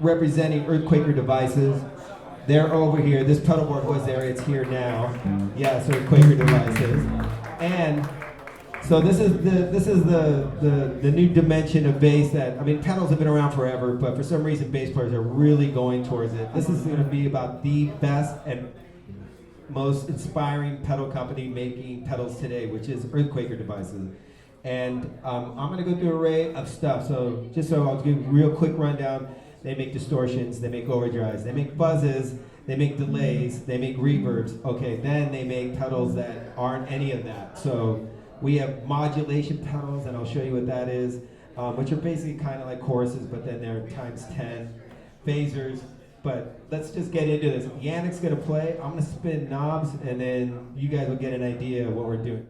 representing Earthquaker Devices. They're over here. This pedal board was there. It's here now. Yeah, so Earthquaker Devices. And so this is the new dimension of bass that, I mean, pedals have been around forever, but for some reason bass players are really going towards it. This is going to be about the best and most inspiring pedal company making pedals today, which is Earthquaker Devices. And I'm going to go through an array of stuff. So just so I'll give a real quick rundown. They make distortions, they make overdrives, they make buzzes, they make delays, they make reverbs. Okay, then they make pedals that aren't any of that. So we have modulation pedals, and I'll show you what that is, which are basically kind of like choruses, but then they're times 10. Phasers. But let's just get into this. Janek's gonna play, I'm gonna spin knobs, and then you guys will get an idea of what we're doing.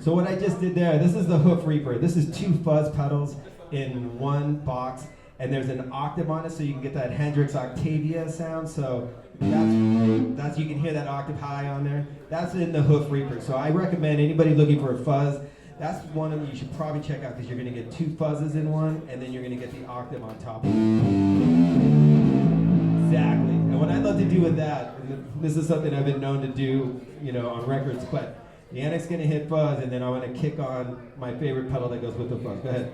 So what I just did there, this is the Hoof Reaper. This is 2 fuzz pedals in one box, and there's an octave on it, so you can get that Hendrix Octavia sound. So that's you can hear that octave high on there. That's in the Hoof Reaper. So I recommend anybody looking for a fuzz, that's one of them you should probably check out, because you're going to get 2 fuzzes in one, and then you're going to get the octave on top of it. Exactly. And what I love to do with that, and this is something I've been known to do, on records, but Janek's gonna hit fuzz, and then I'm gonna kick on my favorite pedal that goes with the fuzz. Go ahead.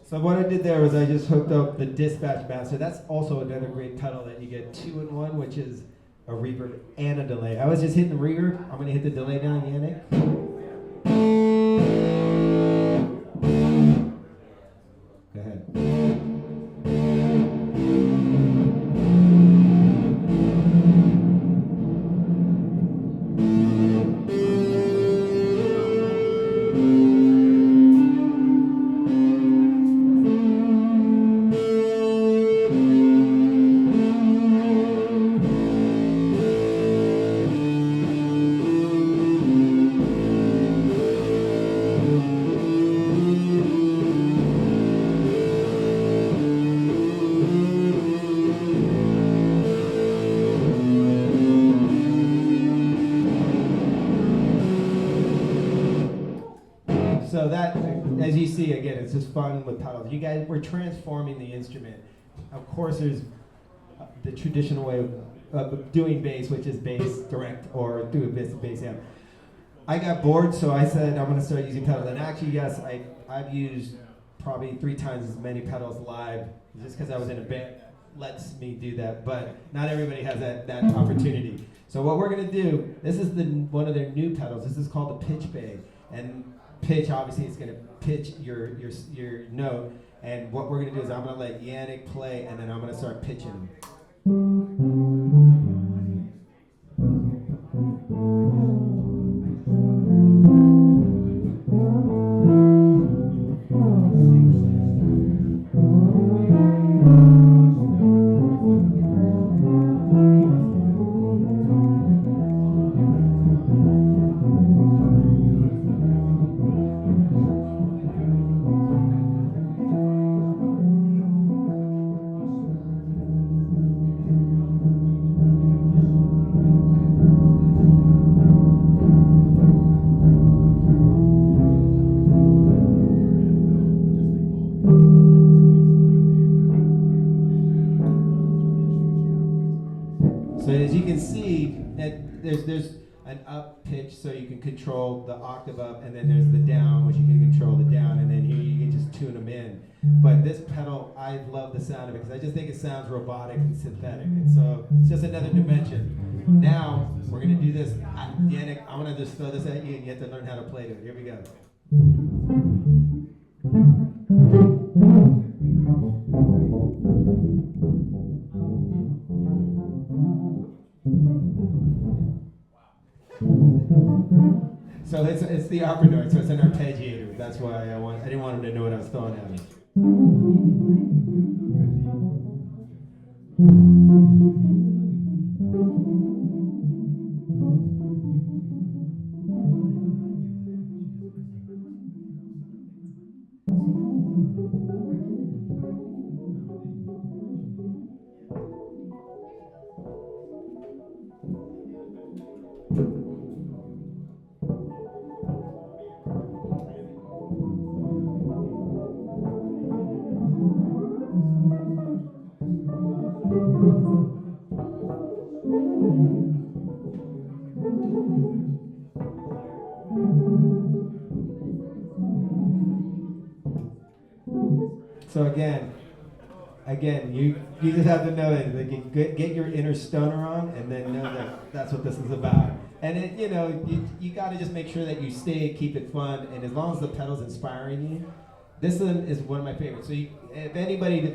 So what I did there was I just hooked up the Dispatch Master. That's also another great pedal that you get 2 in 1, which is a reverb and a delay. I was just hitting the reverb. I'm gonna hit the delay now, Janek. Go ahead. So that, as you see, again, it's just fun with pedals. You guys, we're transforming the instrument. Of course, there's the traditional way of doing bass, which is bass direct or through a bass amp. I got bored, so I said I'm going to start using pedals. And actually, yes, I've used probably 3 times as many pedals live, just because I was in a band lets me do that. But not everybody has that opportunity. So what we're going to do, this is one of their new pedals. This is called the Pitch Bay. And pitch, obviously, it's going to pitch your note. And what we're going to do is I'm going to let Janek play, and then I'm going to start pitching. So as you can see, that there's an up pitch, so you can control the octave up, and then there's the down, which you can control the down, and then here you can just tune them in. But this pedal, I love the sound of it because I just think it sounds robotic and synthetic. And so it's just another dimension. Now, we're going to do this. Janek, I want to just throw this at you and you have to learn how to play it. Here we go. So it's the opera note, so it's an arpeggiator. That's why I didn't want him to know what I was throwing at him. So again, you just have to know that like, get your inner stoner on, and then know that that's what this is about. And it, you got to just make sure that you keep it fun, and as long as the pedal's inspiring you, this one is one of my favorites. So if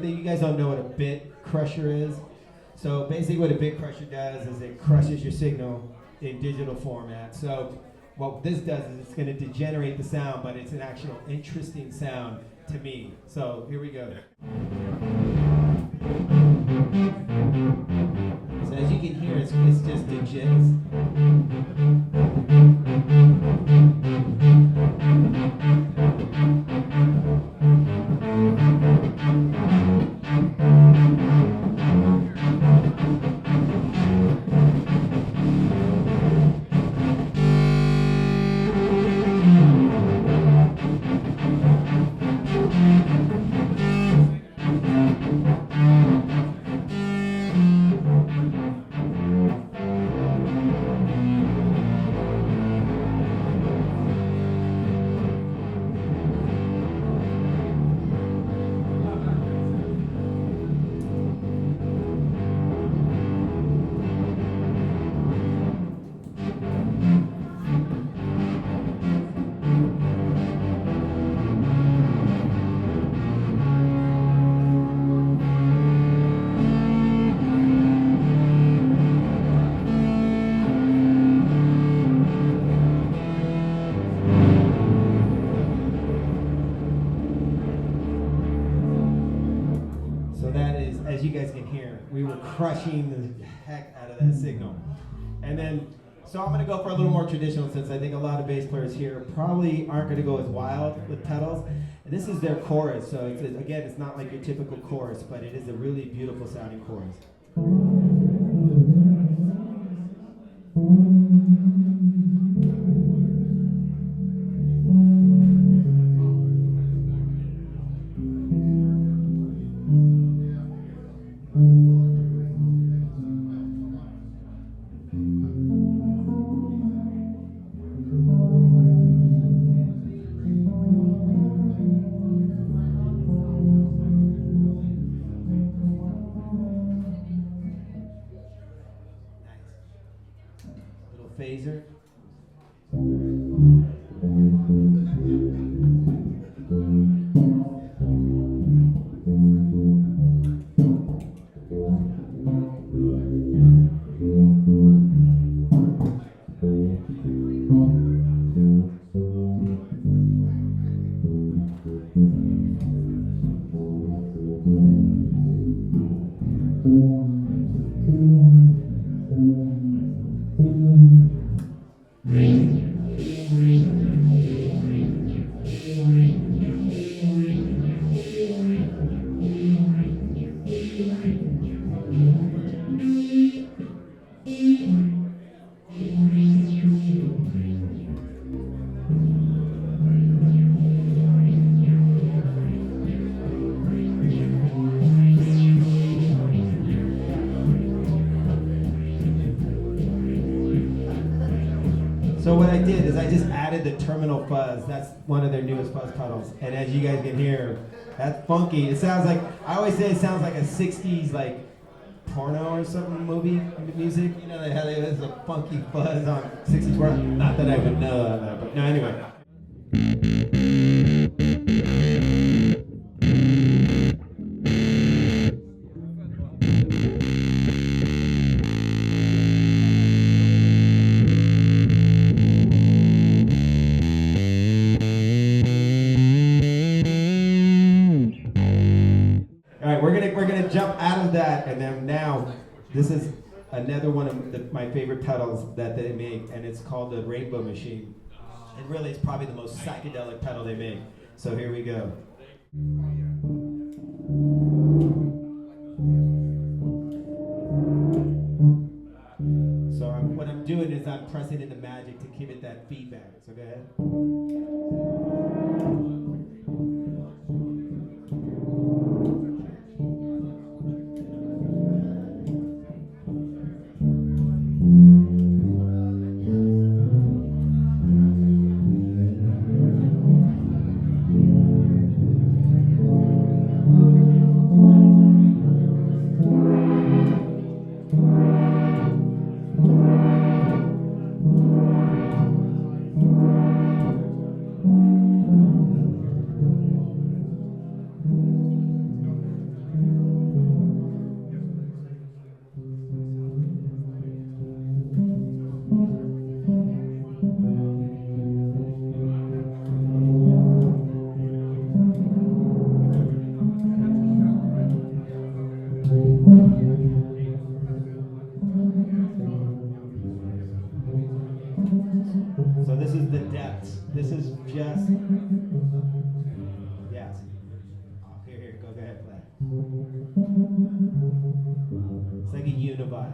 you guys don't know what a bit crusher is, so basically what a bit crusher does is it crushes your signal in digital format. So what this does is it's going to degenerate the sound, but it's an actual interesting sound to me. So here we go. So as you can hear, it's just digits. As you guys can hear, we were crushing the heck out of that signal. And then, so I'm going to go for a little more traditional, since I think a lot of bass players here probably aren't going to go as wild with pedals. And this is their chorus, so again, it's not like your typical chorus, but it is a really beautiful sounding chorus. added the terminal fuzz. That's one of their newest fuzz pedals. And as you guys can hear, that's funky. It sounds like, I always say it sounds like a 60s like porno or something movie music. You know, they had a funky fuzz on 60s porno. Not that I would know that, but no, anyway. We're gonna jump out of that, and then now this is another one of my favorite pedals that they make, and it's called the Rainbow Machine. And really, it's probably the most psychedelic pedal they make. So here we go. So what I'm doing is I'm pressing into Magic to give it that feedback. So go ahead. So this is the depths. This is just, yes. Oh, here, go ahead, play. It's like a univibe.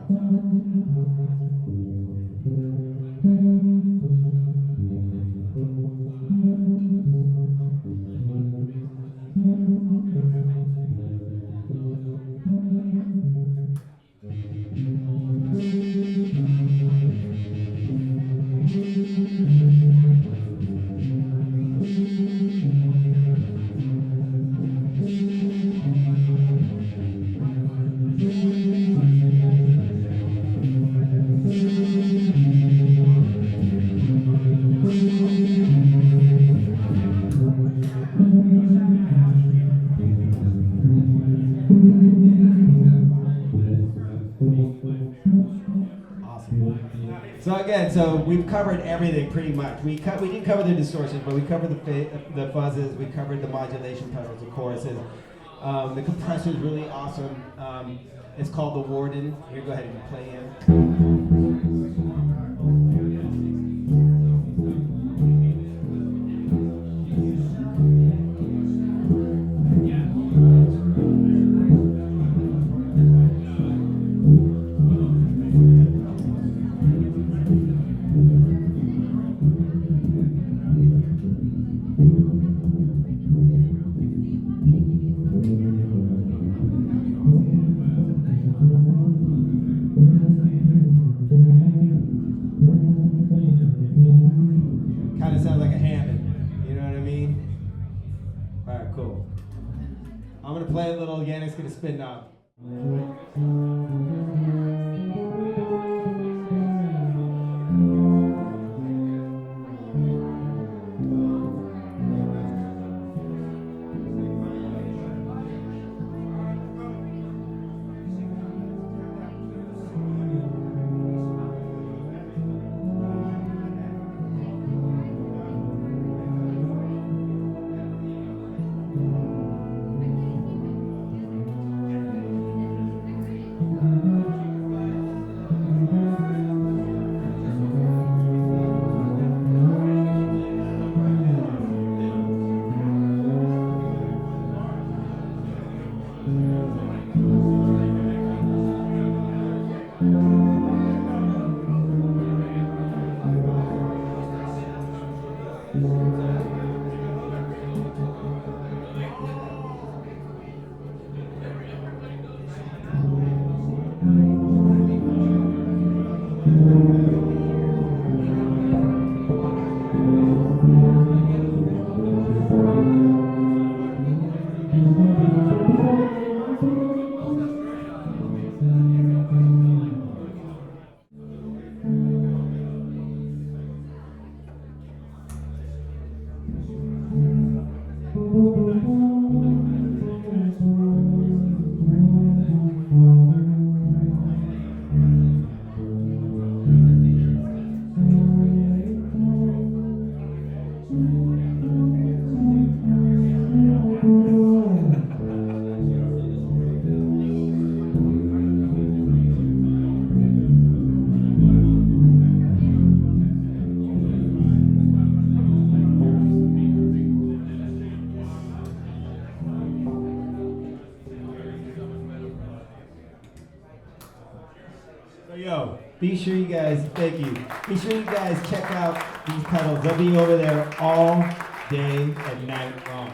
So again, so we've covered everything pretty much. We didn't cover the distortions, but we covered the fuzzes. We covered the modulation pedals, the choruses. The compressor is really awesome. It's called the Warden. Here, go ahead and play in. I'm going to play a little, Janek's going to spin up. Yo, be sure you guys, thank you. Be sure you guys check out these pedals. They'll be over there all day and night long.